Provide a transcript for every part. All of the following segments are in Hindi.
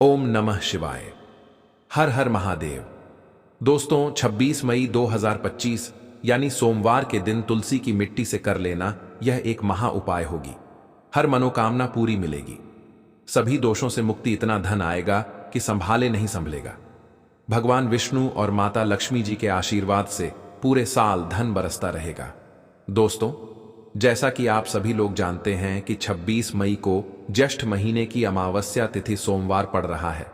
ओम नमः शिवाय। हर हर महादेव। दोस्तों 26 मई 2025 यानी सोमवार के दिन तुलसी की मिट्टी से कर लेना यह एक महा उपाय होगी। हर मनोकामना पूरी मिलेगी, सभी दोषों से मुक्ति, इतना धन आएगा कि संभाले नहीं संभलेगा। भगवान विष्णु और माता लक्ष्मी जी के आशीर्वाद से पूरे साल धन बरसता रहेगा। दोस्तों, जैसा कि आप सभी लोग जानते हैं कि 26 मई को ज्येष्ठ महीने की अमावस्या तिथि सोमवार पड़ रहा है।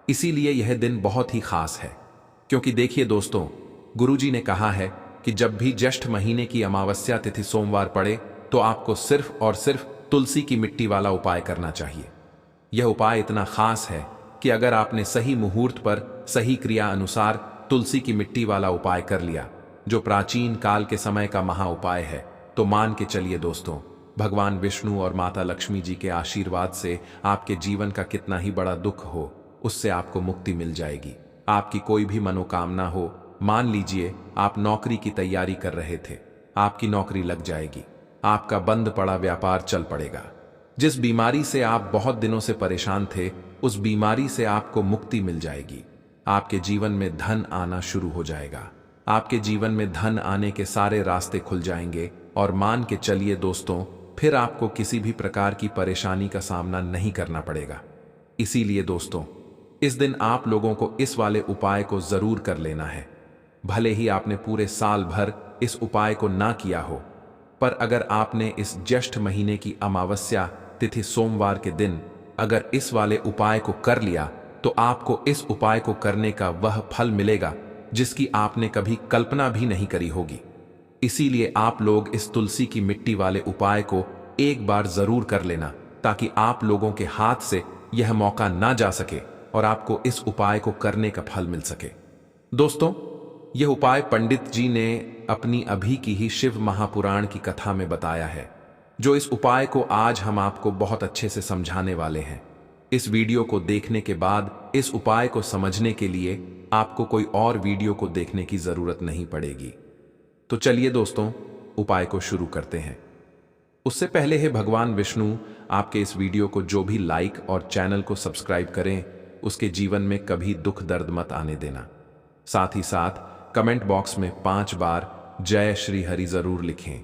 इसीलिए यह दिन बहुत ही खास है, क्योंकि देखिए दोस्तों, गुरुजी ने कहा है कि जब भी ज्येष्ठ महीने की अमावस्या तिथि सोमवार पड़े तो आपको सिर्फ और सिर्फ तुलसी की मिट्टी वाला उपाय करना चाहिए। यह उपाय इतना खास है कि अगर आपने सही मुहूर्त पर सही क्रिया अनुसार तुलसी की मिट्टी वाला उपाय कर लिया, जो प्राचीन काल के समय का महा उपाय है, तो मान के चलिए दोस्तों, भगवान विष्णु और माता लक्ष्मी जी के आशीर्वाद से आपके जीवन का कितना ही बड़ा दुख हो, उससे आपको मुक्ति मिल जाएगी। आपकी कोई भी मनोकामना हो, मान लीजिए आप नौकरी की तैयारी कर रहे थे, आपकी नौकरी लग जाएगी। आपका बंद पड़ा व्यापार चल पड़ेगा। जिस बीमारी से आप बहुत दिनों से परेशान थे, उस बीमारी से आपको मुक्ति मिल जाएगी। आपके जीवन में धन आना शुरू हो जाएगा। आपके जीवन में धन आने के सारे रास्ते खुल जाएंगे और मान के चलिए दोस्तों, फिर आपको किसी भी प्रकार की परेशानी का सामना नहीं करना पड़ेगा। इसीलिए दोस्तों, इस दिन आप लोगों को इस वाले उपाय को जरूर कर लेना है। भले ही आपने पूरे साल भर इस उपाय को ना किया हो, पर अगर आपने इस ज्येष्ठ महीने की अमावस्या तिथि सोमवार के दिन अगर इस वाले उपाय को कर लिया, तो आपको इस उपाय को करने का वह फल मिलेगा जिसकी आपने कभी कल्पना भी नहीं करी होगी। इसीलिए आप लोग इस तुलसी की मिट्टी वाले उपाय को एक बार जरूर कर लेना, ताकि आप लोगों के हाथ से यह मौका ना जा सके और आपको इस उपाय को करने का फल मिल सके। दोस्तों, यह उपाय पंडित जी ने अपनी अभी की ही शिव महापुराण की कथा में बताया है, जो इस उपाय को आज हम आपको बहुत अच्छे से समझाने वाले हैं। इस वीडियो को देखने के बाद इस उपाय को समझने के लिए आपको कोई और वीडियो को देखने की जरूरत नहीं पड़ेगी। तो चलिए दोस्तों, उपाय को शुरू करते हैं। उससे पहले है भगवान विष्णु आपके इस वीडियो को जो भी लाइक और चैनल को सब्सक्राइब करें, उसके जीवन में कभी दुख दर्द मत आने देना। साथ ही साथ कमेंट बॉक्स में 5 बार जय श्री हरि जरूर लिखें,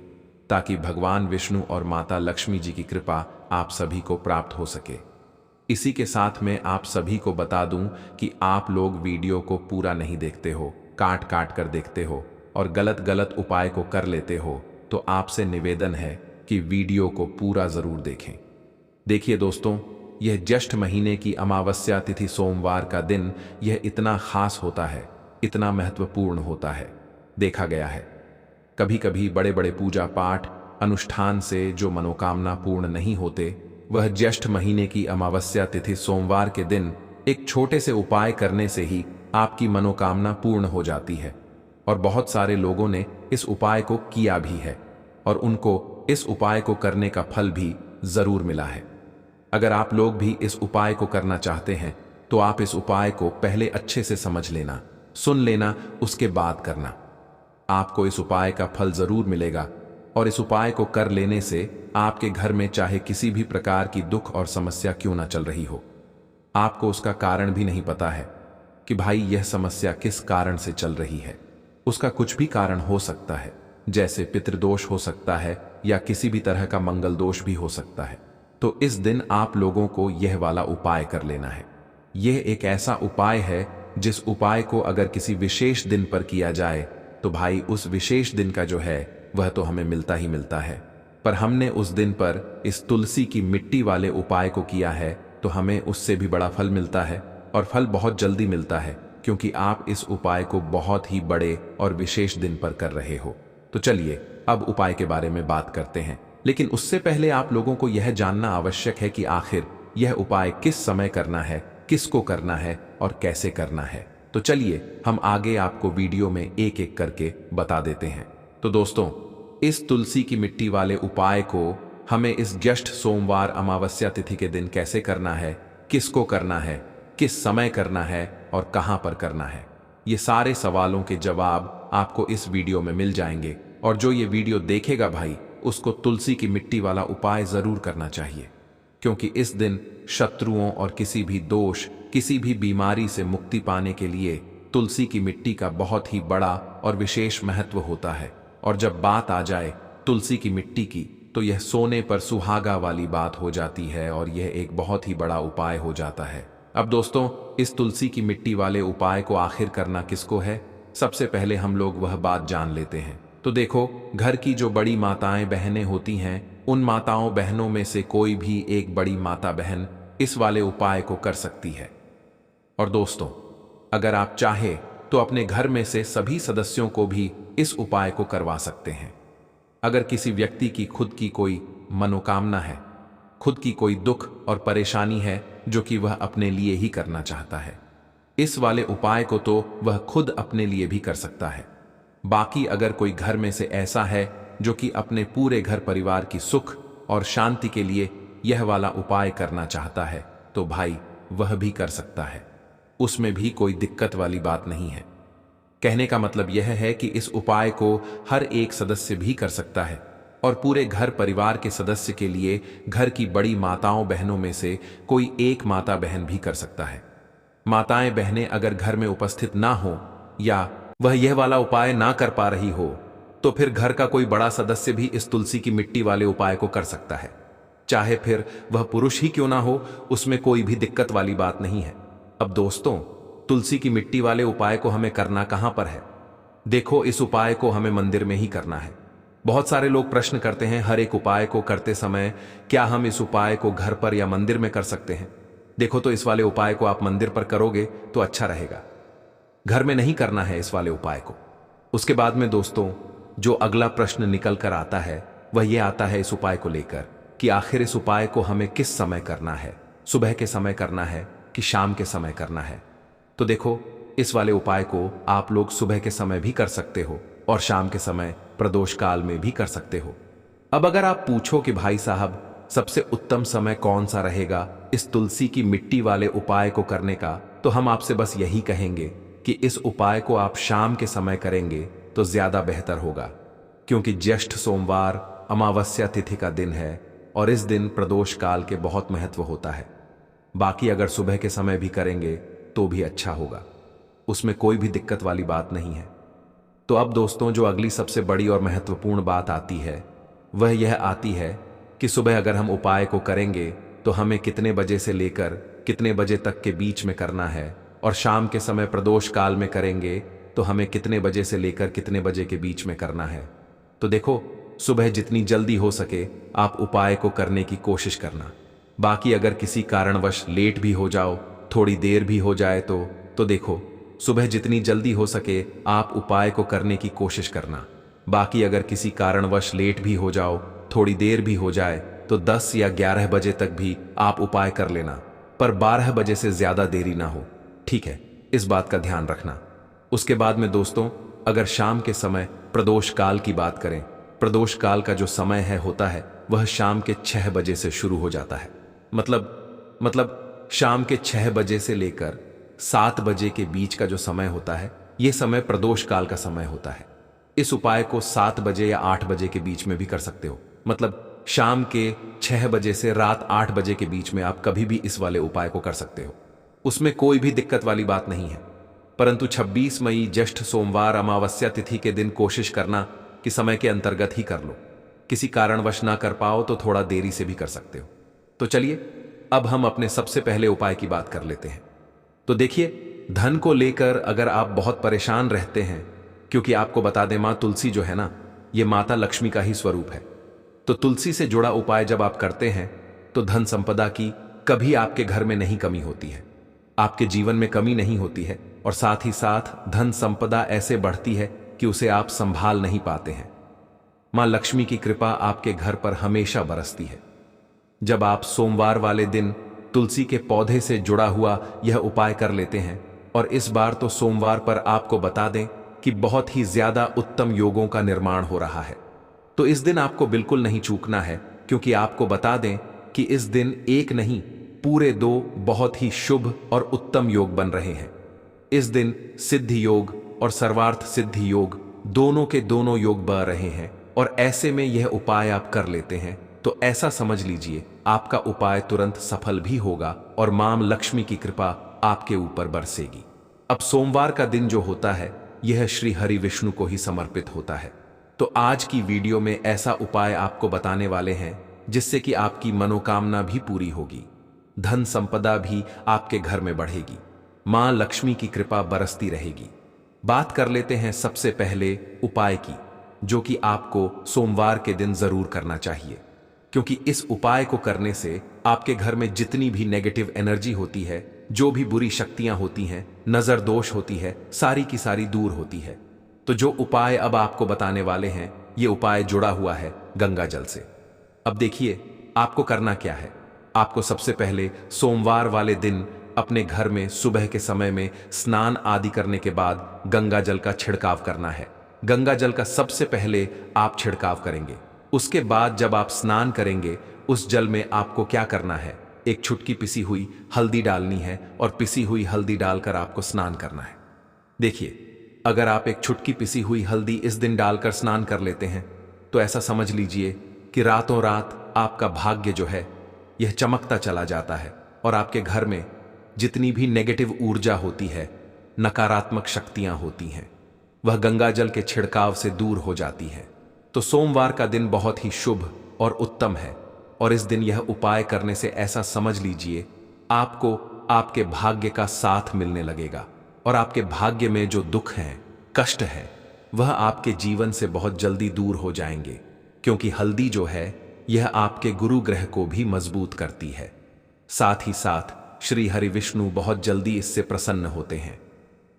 ताकि भगवान विष्णु और माता लक्ष्मी जी की कृपा आप सभी को प्राप्त हो सके। इसी के साथ में आप सभी को बता दूं कि आप लोग वीडियो को पूरा नहीं देखते हो, काट काट कर देखते हो और गलत गलत उपाय को कर लेते हो, तो आपसे निवेदन है कि वीडियो को पूरा जरूर देखें। देखिए दोस्तों, यह ज्येष्ठ महीने की अमावस्या तिथि सोमवार का दिन यह इतना खास होता है, इतना महत्वपूर्ण होता है। देखा गया है कभी कभी बड़े बड़े पूजा पाठ अनुष्ठान से जो मनोकामना पूर्ण नहीं होते, वह ज्येष्ठ महीने की अमावस्या तिथि सोमवार के दिन एक छोटे से उपाय करने से ही आपकी मनोकामना पूर्ण हो जाती है। और बहुत सारे लोगों ने इस उपाय को किया भी है और उनको इस उपाय को करने का फल भी जरूर मिला है। अगर आप लोग भी इस उपाय को करना चाहते हैं, तो आप इस उपाय को पहले अच्छे से समझ लेना, सुन लेना, उसके बाद करना। आपको इस उपाय का फल जरूर मिलेगा और इस उपाय को कर लेने से आपके घर में चाहे किसी भी प्रकार की दुख और समस्या क्यों ना चल रही हो, आपको उसका कारण भी नहीं पता है कि भाई यह समस्या किस कारण से चल रही है। उसका कुछ भी कारण हो सकता है, जैसे पितृदोष हो सकता है या किसी भी तरह का मंगल दोष भी हो सकता है। तो इस दिन आप लोगों को यह वाला उपाय कर लेना है। यह एक ऐसा उपाय है जिस उपाय को अगर किसी विशेष दिन पर किया जाए, तो भाई उस विशेष दिन का जो है वह तो हमें मिलता ही मिलता है। पर हमने उस दिन पर इस तुलसी की मिट्टी वाले उपाय को किया है, तो हमें उससे भी बड़ा फल मिलता है और फल बहुत जल्दी मिलता है, क्योंकि आप इस उपाय को बहुत ही बड़े और विशेष दिन पर कर रहे हो। तो चलिए अब उपाय के बारे में बात करते हैं, लेकिन उससे पहले आप लोगों को यह जानना आवश्यक है कि आखिर यह उपाय किस समय करना है, किसको करना है और कैसे करना है। तो चलिए हम आगे आपको वीडियो में एक एक करके बता देते हैं। तो दोस्तों, इस तुलसी की मिट्टी वाले उपाय को हमें इस ज्येष्ठ सोमवार अमावस्या तिथि के दिन कैसे करना है, किसको करना है, किस समय करना है और कहां पर करना है, ये सारे सवालों के जवाब आपको इस वीडियो में मिल जाएंगे। और जो ये वीडियो देखेगा भाई, उसको तुलसी की मिट्टी वाला उपाय जरूर करना चाहिए, क्योंकि इस दिन शत्रुओं और किसी भी दोष, किसी भी बीमारी से मुक्ति पाने के लिए तुलसी की मिट्टी का बहुत ही बड़ा और विशेष महत्व होता है। और जब बात आ जाए तुलसी की मिट्टी की, तो यह सोने पर सुहागा वाली बात हो जाती है और यह एक बहुत ही बड़ा उपाय हो जाता है। अब दोस्तों, इस तुलसी की मिट्टी वाले उपाय को आखिर करना किसको है, सबसे पहले हम लोग वह बात जान लेते हैं। तो देखो, घर की जो बड़ी माताएं बहनें होती हैं, उन माताओं बहनों में से कोई भी एक बड़ी माता बहन इस वाले उपाय को कर सकती है। और दोस्तों, अगर आप चाहे तो अपने घर में से सभी सदस्यों को भी इस उपाय को करवा सकते हैं। अगर किसी व्यक्ति की खुद की कोई मनोकामना है, खुद की कोई दुख और परेशानी है जो कि वह अपने लिए ही करना चाहता है, इस वाले उपाय को तो वह खुद अपने लिए भी कर सकता है। बाकी अगर कोई घर में से ऐसा है जो कि अपने पूरे घर परिवार की सुख और शांति के लिए यह वाला उपाय करना चाहता है, तो भाई वह भी कर सकता है। उसमें भी कोई दिक्कत वाली बात नहीं है। कहने का मतलब यह है कि इस उपाय को हर एक सदस्य भी कर सकता है और पूरे घर परिवार के सदस्य के लिए घर की बड़ी माताओं बहनों में से कोई एक माता बहन भी कर सकता है। माताएं बहनें अगर घर में उपस्थित ना हो या वह यह वाला उपाय ना कर पा रही हो, तो फिर घर का कोई बड़ा सदस्य भी इस तुलसी की मिट्टी वाले उपाय को कर सकता है। चाहे फिर वह पुरुष ही क्यों ना हो, उसमें कोई भी दिक्कत वाली बात नहीं है। अब दोस्तों, तुलसी की मिट्टी वाले उपाय को हमें करना कहां पर है? देखो, इस उपाय को हमें मंदिर में ही करना है। बहुत सारे लोग प्रश्न करते हैं हर एक उपाय को करते समय, क्या हम इस उपाय को घर पर या मंदिर में कर सकते हैं? देखो, तो इस वाले उपाय को आप मंदिर पर करोगे तो अच्छा रहेगा, घर में नहीं करना है इस वाले उपाय को। उसके बाद में दोस्तों, जो अगला प्रश्न निकल कर आता है वह यह आता है इस उपाय को लेकर कि आखिर इस उपाय को हमें किस समय करना है, सुबह के समय करना है कि शाम के समय करना है? तो देखो, इस वाले उपाय को आप लोग सुबह के समय भी कर सकते हो और शाम के समय प्रदोष काल में भी कर सकते हो। अब अगर आप पूछो कि भाई साहब, सबसे उत्तम समय कौन सा रहेगा इस तुलसी की मिट्टी वाले उपाय को करने का, तो हम आपसे बस यही कहेंगे कि इस उपाय को आप शाम के समय करेंगे तो ज्यादा बेहतर होगा, क्योंकि ज्येष्ठ सोमवार अमावस्या तिथि का दिन है और इस दिन प्रदोष काल के बहुत महत्व होता है। बाकी अगर सुबह के समय भी करेंगे तो भी अच्छा होगा, उसमें कोई भी दिक्कत वाली बात नहीं है। तो अब दोस्तों, जो अगली सबसे बड़ी और महत्वपूर्ण बात आती है वह यह आती है कि सुबह अगर हम उपाय को करेंगे तो हमें कितने बजे से लेकर कितने बजे तक के बीच में करना है, और शाम के समय प्रदोष काल में करेंगे तो हमें कितने बजे से लेकर कितने बजे के बीच में करना है। तो देखो, सुबह जितनी जल्दी हो सके आप उपाय को करने की कोशिश करना। बाकी अगर किसी कारणवश लेट भी हो जाओ, थोड़ी देर भी हो जाए तो देखो, सुबह जितनी जल्दी हो सके आप उपाय को करने की कोशिश करना। बाकी अगर किसी कारणवश लेट भी हो जाओ, थोड़ी देर भी हो जाए, तो 10 या 11 बजे तक भी आप उपाय कर लेना, पर 12 बजे से ज्यादा देरी ना हो, ठीक है? इस बात का ध्यान रखना। उसके बाद में दोस्तों, अगर शाम के समय प्रदोष काल की बात करें, प्रदोष काल का जो समय होता है वह शाम के 6 बजे से शुरू हो जाता है। मतलब शाम के 6 बजे से लेकर 7 बजे के बीच का जो समय होता है, यह समय प्रदोष काल का समय होता है। इस उपाय को 7 बजे या 8 बजे के बीच में भी कर सकते हो। मतलब शाम के 6 बजे से रात 8 बजे के बीच में आप कभी भी इस वाले उपाय को कर सकते हो, उसमें कोई भी दिक्कत वाली बात नहीं है। परंतु 26 मई ज्येष्ठ सोमवार अमावस्या तिथि के दिन कोशिश करना कि समय के अंतर्गत ही कर लो। किसी कारणवश ना कर पाओ तो थोड़ा देरी से भी कर सकते हो। तो चलिए, अब हम अपने सबसे पहले उपाय की बात कर लेते हैं। तो देखिए, धन को लेकर अगर आप बहुत परेशान रहते हैं, क्योंकि आपको बता दें, मां तुलसी जो है ना, ये माता लक्ष्मी का ही स्वरूप है। तो तुलसी से जुड़ा उपाय जब आप करते हैं तो धन संपदा की कभी आपके घर में नहीं कमी होती है, आपके जीवन में कमी नहीं होती है, और साथ ही साथ धन संपदा ऐसे बढ़ती है कि उसे आप संभाल नहीं पाते हैं। मां लक्ष्मी की कृपा आपके घर पर हमेशा बरसती है। जब आप सोमवार वाले दिन तुलसी के पौधे से जुड़ा हुआ यह उपाय कर लेते हैं, और इस बार तो सोमवार पर आपको बता दें कि बहुत ही ज्यादा उत्तम योगों का निर्माण हो रहा है, तो इस दिन आपको बिल्कुल नहीं चूकना है, क्योंकि आपको बता दें कि इस दिन एक नहीं पूरे 2 बहुत ही शुभ और उत्तम योग बन रहे हैं। इस दिन सिद्धि योग और सर्वार्थ सिद्धि योग दोनों के दोनों योग बन रहे हैं, और ऐसे में यह उपाय आप कर लेते हैं तो ऐसा समझ लीजिए आपका उपाय तुरंत सफल भी होगा और मां लक्ष्मी की कृपा आपके ऊपर बरसेगी। अब सोमवार का दिन जो होता है यह श्री हरि विष्णु को ही समर्पित होता है। तो आज की वीडियो में ऐसा उपाय आपको बताने वाले हैं जिससे कि आपकी मनोकामना भी पूरी होगी, धन संपदा भी आपके घर में बढ़ेगी, मां लक्ष्मी की कृपा बरसती रहेगी। बात कर लेते हैं सबसे पहले उपाय की, जो कि आपको सोमवार के दिन जरूर करना चाहिए, क्योंकि इस उपाय को करने से आपके घर में जितनी भी नेगेटिव एनर्जी होती है, जो भी बुरी शक्तियां होती हैं, नजर दोष होती है, सारी की सारी दूर होती है। तो जो उपाय अब आपको बताने वाले हैं, ये उपाय जुड़ा हुआ है गंगा जल से। अब देखिए आपको करना क्या है। आपको सबसे पहले सोमवार वाले दिन अपने घर में सुबह के समय में स्नान आदि करने के बाद गंगा जल का छिड़काव करना है। गंगा जल का सबसे पहले आप छिड़काव करेंगे। उसके बाद जब आप स्नान करेंगे, उस जल में आपको क्या करना है, एक चुटकी पिसी हुई हल्दी डालनी है और पिसी हुई हल्दी डालकर आपको स्नान करना है। देखिए, अगर आप एक चुटकी पिसी हुई हल्दी इस दिन डालकर स्नान कर लेते हैं तो ऐसा समझ लीजिए कि रातों रात आपका भाग्य जो है यह चमकता चला जाता है और आपके घर में जितनी भी नेगेटिव ऊर्जा होती है, नकारात्मक शक्तियां होती हैं, वह गंगा जल के छिड़काव से दूर हो जाती है। तो सोमवार का दिन बहुत ही शुभ और उत्तम है और इस दिन यह उपाय करने से ऐसा समझ लीजिए आपको आपके भाग्य का साथ मिलने लगेगा और आपके भाग्य में जो दुख है, कष्ट है, वह आपके जीवन से बहुत जल्दी दूर हो जाएंगे, क्योंकि हल्दी जो है यह आपके गुरु ग्रह को भी मजबूत करती है। साथ ही साथ श्री हरि विष्णु बहुत जल्दी इससे प्रसन्न होते हैं।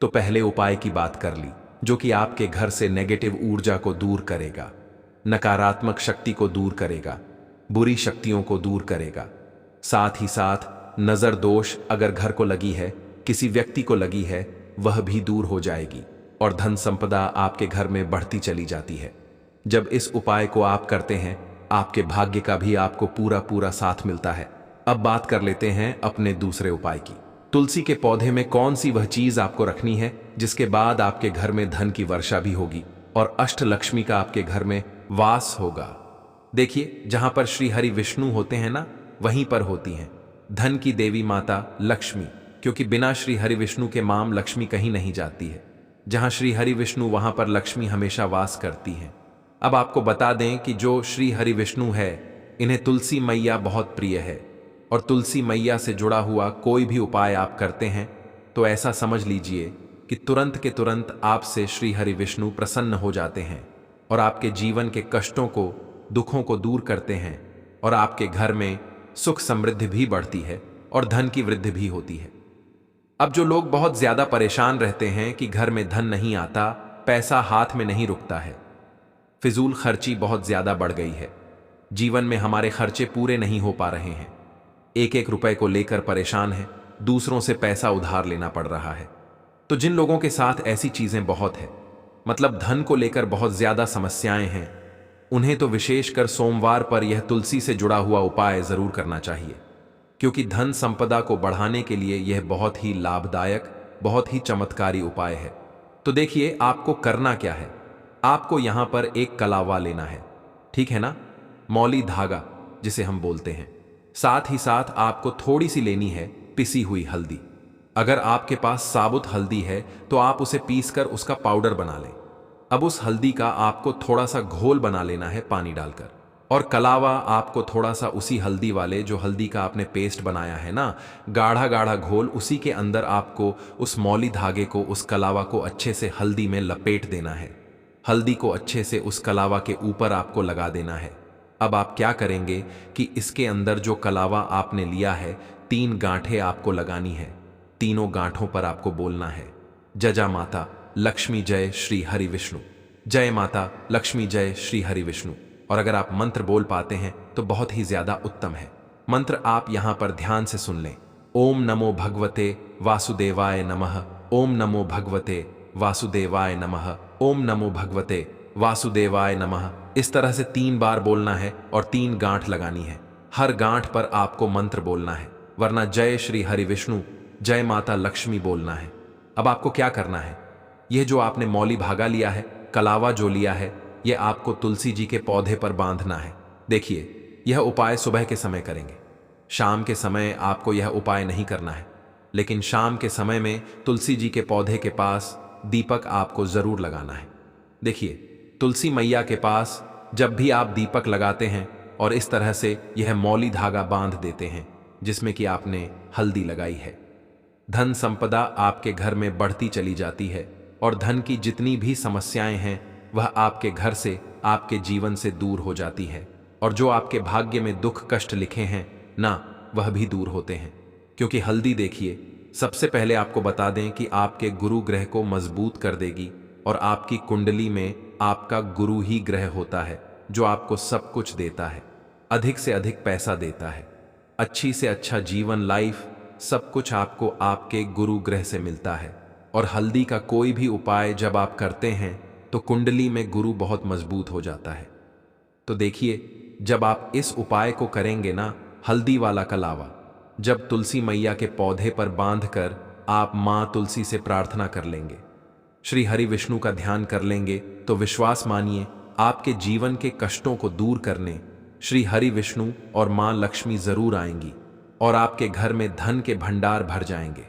तो पहले उपाय की बात कर ली, जो कि आपके घर से नेगेटिव ऊर्जा को दूर करेगा, नकारात्मक शक्ति को दूर करेगा, बुरी शक्तियों को दूर करेगा। साथ ही साथ नजर दोष अगर घर को लगी है, किसी व्यक्ति को लगी है, वह भी दूर हो जाएगी और धन संपदा आपके घर में बढ़ती चली जाती है। जब इस उपाय को आप करते हैं, आपके भाग्य का भी आपको पूरा पूरा साथ मिलता है। अब बात कर लेते हैं अपने दूसरे उपाय की। तुलसी के पौधे में कौन सी वह चीज आपको रखनी है जिसके बाद आपके घर में धन की वर्षा भी होगी और अष्ट लक्ष्मी का आपके घर में वास होगा। देखिए, जहां पर श्री हरि विष्णु होते हैं ना, वहीं पर होती हैं धन की देवी माता लक्ष्मी, क्योंकि बिना श्री हरि विष्णु के माम लक्ष्मी कहीं नहीं जाती है। जहां श्री हरि विष्णु वहां पर लक्ष्मी हमेशा वास करती हैं। अब आपको बता दें कि जो श्री हरि विष्णु है, इन्हें तुलसी मैया बहुत प्रिय है और तुलसी मैया से जुड़ा हुआ कोई भी उपाय आप करते हैं तो ऐसा समझ लीजिए कि तुरंत के तुरंत आपसे श्री हरि विष्णु प्रसन्न हो जाते हैं और आपके जीवन के कष्टों को, दुखों को दूर करते हैं और आपके घर में सुख समृद्धि भी बढ़ती है और धन की वृद्धि भी होती है। अब जो लोग बहुत ज्यादा परेशान रहते हैं कि घर में धन नहीं आता, पैसा हाथ में नहीं रुकता है, फिजूल खर्ची बहुत ज्यादा बढ़ गई है, जीवन में हमारे खर्चे पूरे नहीं हो पा रहे हैं, एक एक रुपए को लेकर परेशान है, दूसरों से पैसा उधार लेना पड़ रहा है, तो जिन लोगों के साथ ऐसी चीजें बहुत है, मतलब धन को लेकर बहुत ज्यादा समस्याएं हैं, उन्हें तो विशेषकर सोमवार पर यह तुलसी से जुड़ा हुआ उपाय जरूर करना चाहिए, क्योंकि धन संपदा को बढ़ाने के लिए यह बहुत ही लाभदायक, बहुत ही चमत्कारी उपाय है। तो देखिए आपको करना क्या है। आपको यहां पर एक कलावा लेना है, ठीक है ना, मौली धागा जिसे हम बोलते हैं। साथ ही साथ आपको थोड़ी सी लेनी है पिसी हुई हल्दी। अगर आपके पास साबुत हल्दी है तो आप उसे पीसकर उसका पाउडर बना लें। अब उस हल्दी का आपको थोड़ा सा घोल बना लेना है पानी डालकर, और कलावा आपको थोड़ा सा उसी हल्दी वाले, जो हल्दी का आपने पेस्ट बनाया है ना, गाढ़ा गाढ़ा घोल, उसी के अंदर आपको उस मौली धागे को, उस कलावा को अच्छे से हल्दी में लपेट देना है। हल्दी को अच्छे से उस कलावा के ऊपर आपको लगा देना है। अब आप क्या करेंगे कि इसके अंदर जो कलावा आपने लिया है, 3 गांठें आपको लगानी है। तीनों गांठों पर आपको बोलना है, जय माता लक्ष्मी जय श्री हरि विष्णु, जय माता लक्ष्मी जय श्री हरि विष्णु। और अगर आप मंत्र बोल पाते हैं तो बहुत ही ज्यादा उत्तम है। मंत्र आप यहां पर ध्यान से सुन लें। ओम नमो भगवते वासुदेवाय नमः, ओम नमो भगवते वासुदेवाय नमः, ओम नमो भगवते वासुदेवाय नमः। इस तरह से 3 बार बोलना है और 3 गांठ लगानी है। हर गांठ पर आपको मंत्र बोलना है, वरना जय श्री हरि विष्णु, जय माता लक्ष्मी बोलना है। अब आपको क्या करना है, यह जो आपने मौली भागा लिया है, कलावा जो लिया है, यह आपको तुलसी जी के पौधे पर बांधना है। देखिए, यह उपाय सुबह के समय करेंगे, शाम के समय आपको यह उपाय नहीं करना है। लेकिन शाम के समय में तुलसी जी के पौधे के पास दीपक आपको जरूर लगाना है। देखिए, तुलसी मैया के पास जब भी आप दीपक लगाते हैं और इस तरह से यह मौली धागा बांध देते हैं जिसमें कि आपने हल्दी लगाई है, धन संपदा आपके घर में बढ़ती चली जाती है और धन की जितनी भी समस्याएं हैं वह आपके घर से, आपके जीवन से दूर हो जाती है। और जो आपके भाग्य में दुख कष्ट लिखे हैं ना, वह भी दूर होते हैं। क्योंकि हल्दी देखिए, सबसे पहले आपको बता दें कि आपके गुरु ग्रह को मजबूत कर देगी और आपकी कुंडली में आपका गुरु ही ग्रह होता है जो आपको सब कुछ देता है, अधिक से अधिक पैसा देता है, अच्छी से अच्छा जीवन, लाइफ, सब कुछ आपको आपके गुरु ग्रह से मिलता है। और हल्दी का कोई भी उपाय जब आप करते हैं तो कुंडली में गुरु बहुत मजबूत हो जाता है। तो देखिए, जब आप इस उपाय को करेंगे ना, हल्दी वाला कलावा जब तुलसी मैया के पौधे पर बांधकर आप मां तुलसी से प्रार्थना कर लेंगे, श्री हरि विष्णु का ध्यान कर लेंगे, तो विश्वास मानिए आपके जीवन के कष्टों को दूर करने श्री हरि विष्णु और मां लक्ष्मी जरूर आएंगी और आपके घर में धन के भंडार भर जाएंगे।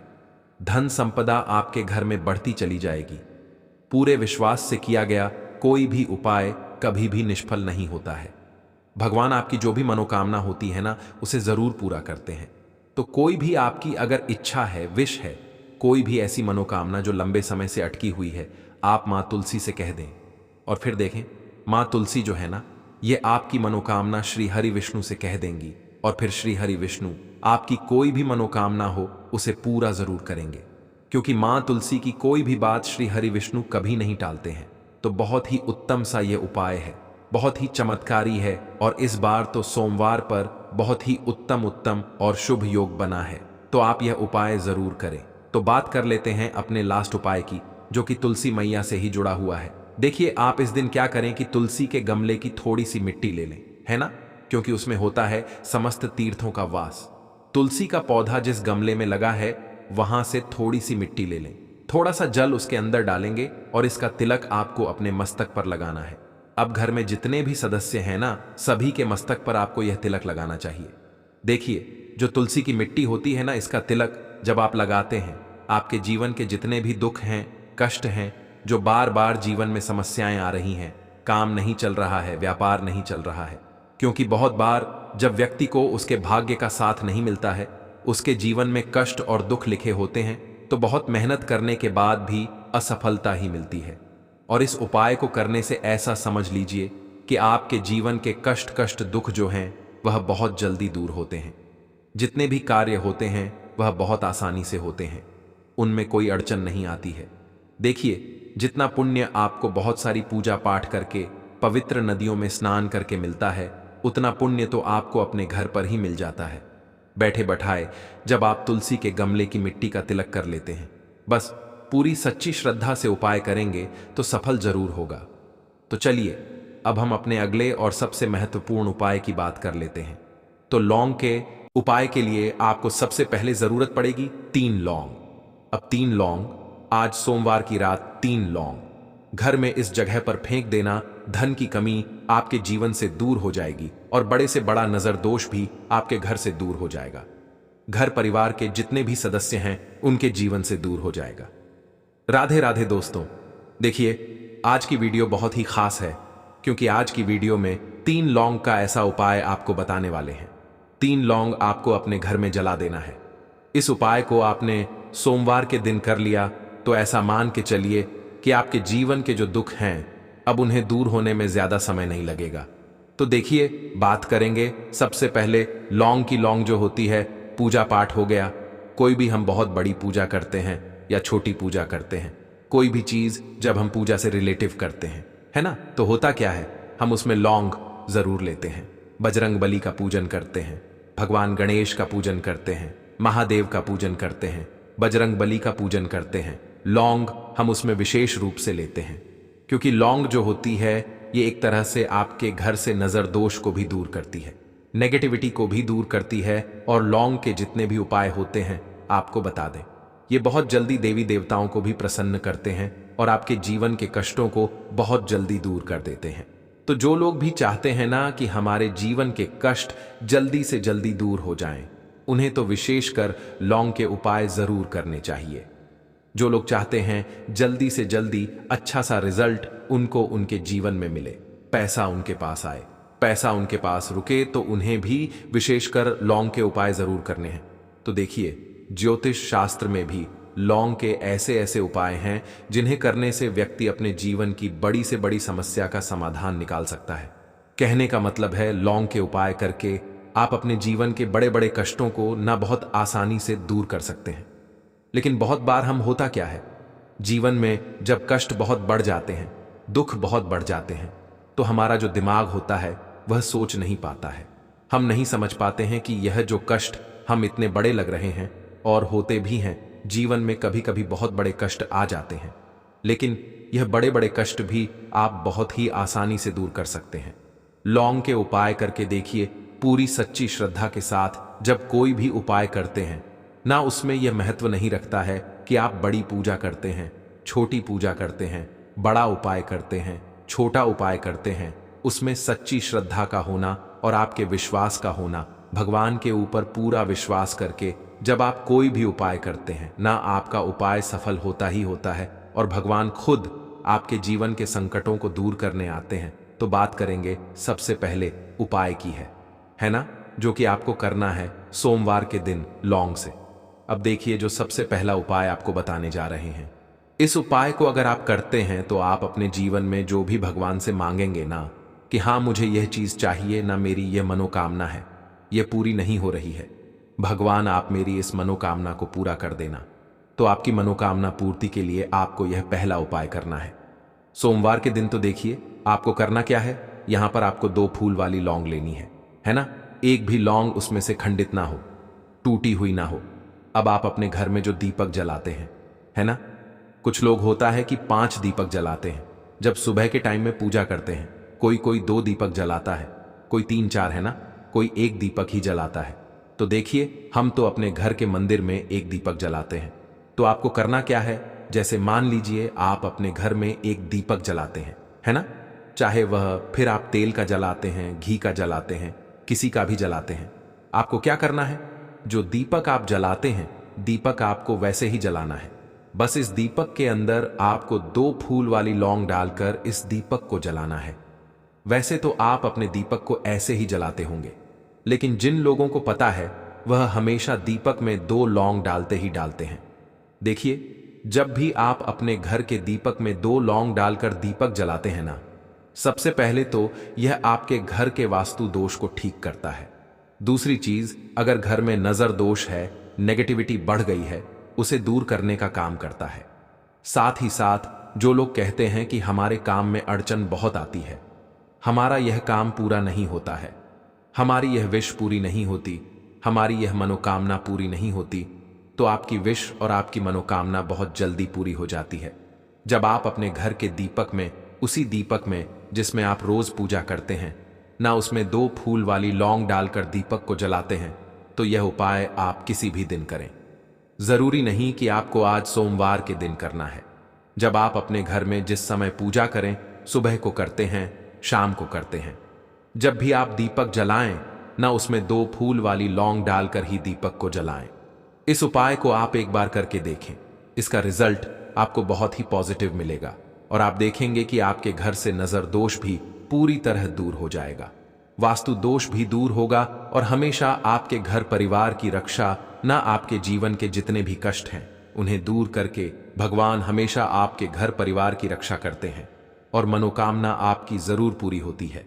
धन संपदा आपके घर में बढ़ती चली जाएगी। पूरे विश्वास से किया गया कोई भी उपाय कभी भी निष्फल नहीं होता है। भगवान आपकी जो भी मनोकामना होती है ना, उसे जरूर पूरा करते हैं। तो कोई भी आपकी अगर इच्छा है, विश है, कोई भी ऐसी मनोकामना जो लंबे समय से अटकी हुई है, आप मां तुलसी से कह दें और फिर देखें, मां तुलसी जो है ना, ये आपकी मनोकामना श्री हरि विष्णु से कह देंगी और फिर श्री हरि विष्णु आपकी कोई भी मनोकामना हो उसे पूरा जरूर करेंगे। क्योंकि मां तुलसी की कोई भी बात श्री हरि विष्णु कभी नहीं टालते हैं। तो बहुत ही उत्तम सा ये उपाय है, बहुत ही चमत्कारी है और इस बार तो सोमवार पर बहुत ही उत्तम और शुभ योग बना है। तो आप यह उपाय जरूर करें। तो बात कर लेते हैं अपने लास्ट उपाय की, जो कि तुलसी मैया से ही जुड़ा हुआ है। देखिए, आप इस दिन क्या करें कि तुलसी के गमले की थोड़ी सी मिट्टी ले लें, है ना, क्योंकि उसमें होता है समस्त तीर्थों का वास। तुलसी का पौधा जिस गमले में लगा है वहां से थोड़ी सी मिट्टी ले लें, थोड़ा सा जल उसके अंदर डालेंगे और इसका तिलक आपको अपने मस्तक पर लगाना है। अब घर में जितने भी सदस्य हैं ना, सभी के मस्तक पर आपको यह तिलक लगाना चाहिए। देखिए, जो तुलसी की मिट्टी होती है ना, इसका तिलक जब आप लगाते हैं, आपके जीवन के जितने भी दुख हैं, कष्ट हैं, जो बार बार जीवन में समस्याएं आ रही हैं, काम नहीं चल रहा है, व्यापार नहीं चल रहा है, क्योंकि बहुत बार जब व्यक्ति को उसके भाग्य का साथ नहीं मिलता है, उसके जीवन में कष्ट और दुख लिखे होते हैं, तो बहुत मेहनत करने के बाद भी असफलता ही मिलती है। और इस उपाय को करने से ऐसा समझ लीजिए कि आपके जीवन के कष्ट दुख जो हैं वह बहुत जल्दी दूर होते हैं। जितने भी कार्य होते हैं वह बहुत आसानी से होते हैं, उनमें कोई अड़चन नहीं आती है। देखिए, जितना पुण्य आपको बहुत सारी पूजा पाठ करके, पवित्र नदियों में स्नान करके मिलता है, उतना पुण्य तो आपको अपने घर पर ही मिल जाता है, बैठे बैठाए। जब आप तुलसी के गमले की मिट्टी का तिलक कर लेते हैं, बस पूरी सच्ची श्रद्धा से उपाय करेंगे तो सफल जरूर होगा। तो चलिए, अब हम अपने अगले और सबसे महत्वपूर्ण उपाय की बात कर लेते हैं। तो लौंग के उपाय के लिए आपको सबसे पहले जरूरत पड़ेगी 3 लौंग। अब 3 लौंग, आज सोमवार की रात 3 लौंग घर में इस जगह पर फेंक देना। धन की कमी आपके जीवन से दूर हो जाएगी और बड़े से बड़ा नजर दोष भी आपके घर से दूर हो जाएगा। घर परिवार के जितने भी सदस्य हैं उनके जीवन से दूर हो जाएगा। राधे राधे दोस्तों। देखिए, आज की वीडियो बहुत ही खास है, क्योंकि आज की वीडियो में 3 लौंग का ऐसा उपाय आपको बताने वाले हैं। 3 लौंग आपको अपने घर में जला देना है। इस उपाय को आपने सोमवार के दिन कर लिया तो ऐसा मान के चलिए कि आपके जीवन के जो दुख हैं अब उन्हें दूर होने में ज्यादा समय नहीं लगेगा। तो देखिए, बात करेंगे सबसे पहले लौंग की। लौंग जो होती है, पूजा पाठ हो गया, कोई भी हम बहुत बड़ी पूजा करते हैं या छोटी पूजा करते हैं, कोई भी चीज जब हम पूजा से रिलेटिव करते हैं, है ना, तो होता क्या है, हम उसमें लौंग जरूर लेते हैं। बजरंग बली का पूजन करते हैं, भगवान गणेश का पूजन करते हैं, महादेव का पूजन करते हैं, बजरंग बली का पूजन करते हैं। लौंग हम उसमें विशेष रूप से लेते हैं, क्योंकि लौंग जो होती है ये एक तरह से आपके घर से नजर दोष को भी दूर करती है, नेगेटिविटी को भी दूर करती है। और लौंग के जितने भी उपाय होते हैं आपको बता दें, ये बहुत जल्दी देवी देवताओं को भी प्रसन्न करते हैं और आपके जीवन के कष्टों को बहुत जल्दी दूर कर देते हैं। तो जो लोग भी चाहते हैं ना कि हमारे जीवन के कष्ट जल्दी से जल्दी दूर हो जाएं, उन्हें तो विशेषकर लौंग के उपाय जरूर करने चाहिए। जो लोग चाहते हैं जल्दी से जल्दी अच्छा सा रिजल्ट उनको उनके जीवन में मिले, पैसा उनके पास आए, पैसा उनके पास रुके, तो उन्हें भी विशेषकर लौंग के उपाय जरूर करने हैं। तो देखिए, ज्योतिष शास्त्र में भी लौंग के ऐसे ऐसे उपाय हैं जिन्हें करने से व्यक्ति अपने जीवन की बड़ी से बड़ी समस्या का समाधान निकाल सकता है। कहने का मतलब है, लौंग के उपाय करके आप अपने जीवन के बड़े बड़े कष्टों को ना बहुत आसानी से दूर कर सकते हैं। लेकिन बहुत बार हम होता क्या है, जीवन में जब कष्ट बहुत बढ़ जाते हैं, दुख बहुत बढ़ जाते हैं, तो हमारा जो दिमाग होता है वह सोच नहीं पाता है। हम नहीं समझ पाते हैं कि यह जो कष्ट हम इतने बड़े लग रहे हैं, और होते भी हैं, जीवन में कभी कभी बहुत बड़े कष्ट आ जाते हैं, लेकिन यह बड़े बड़े कष्ट भी आप बहुत ही आसानी से दूर कर सकते हैं। लौंग के उपाय करके देखिए, पूरी सच्ची श्रद्धा के साथ जब कोई भी उपाय करते हैं ना, उसमें यह महत्व नहीं रखता है कि आप बड़ी पूजा करते हैं, छोटी पूजा करते हैं, बड़ा उपाय करते हैं, छोटा उपाय करते हैं। उसमें सच्ची श्रद्धा का होना और आपके विश्वास का होना, भगवान के ऊपर पूरा विश्वास करके जब आप कोई भी उपाय करते हैं ना, आपका उपाय सफल होता ही होता है और भगवान खुद आपके जीवन के संकटों को दूर करने आते हैं। तो बात करेंगे सबसे पहले उपाय की है ना, जो कि आपको करना है सोमवार के दिन लौंग से। अब देखिए, जो सबसे पहला उपाय आपको बताने जा रहे हैं, इस उपाय को अगर आप करते हैं तो आप अपने जीवन में जो भी भगवान से मांगेंगे ना, कि हाँ मुझे यह चीज चाहिए ना, मेरी यह मनोकामना है, यह पूरी नहीं हो रही है, भगवान आप मेरी इस मनोकामना को पूरा कर देना। तो आपकी मनोकामना पूर्ति के लिए आपको यह पहला उपाय करना है। सोमवार के दिन तो देखिए, आपको करना क्या है, यहां पर आपको 2 फूल वाली लौंग लेनी है ना। एक भी लौंग उसमें से खंडित ना हो, टूटी हुई ना हो। अब आप अपने घर में जो दीपक जलाते हैं, है ना, कुछ लोग होता है कि 5 दीपक जलाते हैं जब सुबह के टाइम में पूजा करते हैं। कोई 2 दीपक जलाता है, कोई 3-4, है ना, कोई 1 दीपक ही जलाता है। तो देखिए, हम तो अपने घर के मंदिर में 1 दीपक जलाते हैं। तो आपको करना क्या है, जैसे मान लीजिए आप अपने घर में 1 दीपक जलाते हैं, है ना, चाहे वह फिर आप तेल का जलाते हैं, घी का जलाते हैं, किसी का भी जलाते हैं। आपको क्या करना है, जो दीपक आप जलाते हैं, दीपक आपको वैसे ही जलाना है। बस इस दीपक के अंदर आपको 2 फूल वाली लौंग डालकर इस दीपक को जलाना है। वैसे तो आप अपने दीपक को ऐसे ही जलाते होंगे, लेकिन जिन लोगों को पता है वह हमेशा दीपक में 2 लौंग डालते ही डालते हैं। देखिए, जब भी आप अपने घर के दीपक में 2 लौंग डालकर दीपक जलाते हैं ना, सबसे पहले तो यह आपके घर के वास्तु दोष को ठीक करता है। दूसरी चीज, अगर घर में नजर दोष है, नेगेटिविटी बढ़ गई है, उसे दूर करने का काम करता है। साथ ही साथ जो लोग कहते हैं कि हमारे काम में अड़चन बहुत आती है, हमारा यह काम पूरा नहीं होता है, हमारी यह विश पूरी नहीं होती, हमारी यह मनोकामना पूरी नहीं होती, तो आपकी विश और आपकी मनोकामना बहुत जल्दी पूरी हो जाती है। जब आप अपने घर के दीपक में, उसी दीपक में जिसमें आप रोज पूजा करते हैं ना, उसमें 2 फूल वाली लौंग डालकर दीपक को जलाते हैं, तो यह उपाय आप किसी भी दिन करें। जरूरी नहीं कि आपको आज सोमवार के दिन करना है। जब आप अपने घर में जिस समय पूजा करें, सुबह को करते हैं, शाम को करते हैं, जब भी आप दीपक जलाएं ना, उसमें 2 फूल वाली लौंग डालकर ही दीपक को जलाएं। इस उपाय को आप एक बार करके देखें, इसका रिजल्ट आपको बहुत ही पॉजिटिव मिलेगा और आप देखेंगे कि आपके घर से नजर दोष भी पूरी तरह दूर हो जाएगा, वास्तु दोष भी दूर होगा और हमेशा आपके घर परिवार की रक्षा, ना आपके जीवन के जितने भी कष्ट हैं उन्हें दूर करके भगवान हमेशा आपके घर परिवार की रक्षा करते हैं और मनोकामना आपकी जरूर पूरी होती है।